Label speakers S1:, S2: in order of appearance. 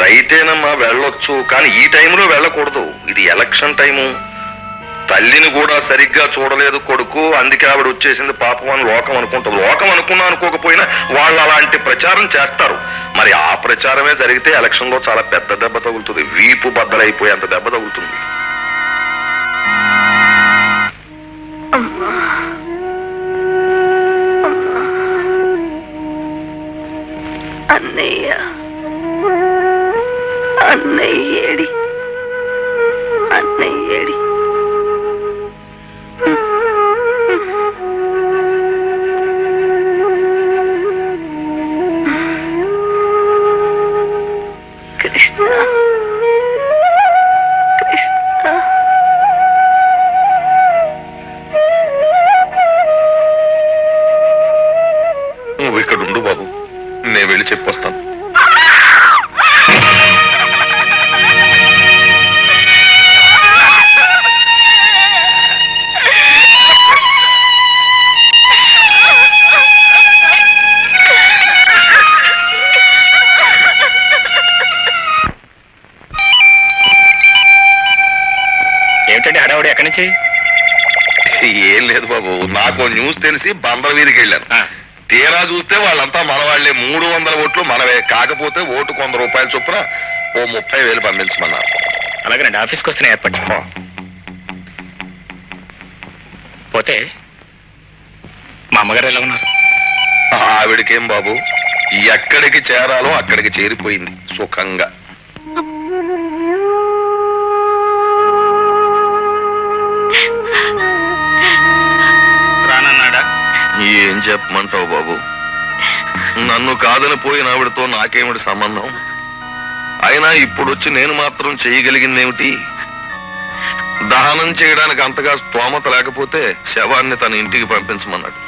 S1: రైటేనమ్మా, వెళ్ళొచ్చు, కానీ ఈ టైంలో వెళ్ళకూడదు. ఇది ఎలక్షన్ టైము. తల్లిని కూడా సరిగ్గా చూడలేదు కొడుకు, అందుకే ఆవిడ వచ్చేసింది పాపం అని లోకం అనుకుంటుంది. లోకం అనుకున్నా అనుకోకపోయినా వాళ్ళు అలాంటి ప్రచారం చేస్తారు. మరి ఆ ప్రచారమే జరిగితే ఎలక్షన్ లో చాలా పెద్ద దెబ్బ తగులుతుంది. వీపు బద్దలైపోయేంత దెబ్బ తగులుతుంది.
S2: అన్నయ్య అన్నయ్యేడి అన్నయ్యేడి కృష్ణ కృష్ణ
S1: నువ్వు ఇక్కడ ఉండు బాబు, నేను వెళ్ళి చెప్పొస్తాను.
S3: ఏమిటండి హడావుడి? ఎక్కడి నుంచి?
S1: ఏం లేదు బాబు, నాకు న్యూస్ తెలిసి బందర్ వీధికి వెళ్ళాను. తీరా చూస్తే వాళ్ళంతా మనవాళ్లే. 300 ఓట్లు మనవే. కాకపోతే ఓటుకు 100 రూపాయల చొప్పున ఓ 30,000 పంపించమన్నారు.
S3: అలాగేనండి, ఆఫీస్కి వస్తేనే ఏర్పాటు. పోతే మా అమ్మగారు ఎలా ఉన్నారు?
S1: ఆవిడకేం బాబు, ఎక్కడికి చేరాలో అక్కడికి చేరిపోయింది సుఖంగా.
S3: రానన్నాడా?
S1: ఏం చెప్పమంటావు బాబు, నన్ను కాదని పోయిన ఆవిడతో నాకేమిటి సంబంధం? అయినా ఇప్పుడొచ్చి నేను మాత్రం చేయగలిగిందేమిటి? దహనం చేయడానికి అంతగా స్తోమత లేకపోతే శవాన్ని తన ఇంటికి పంపించమన్నాడు.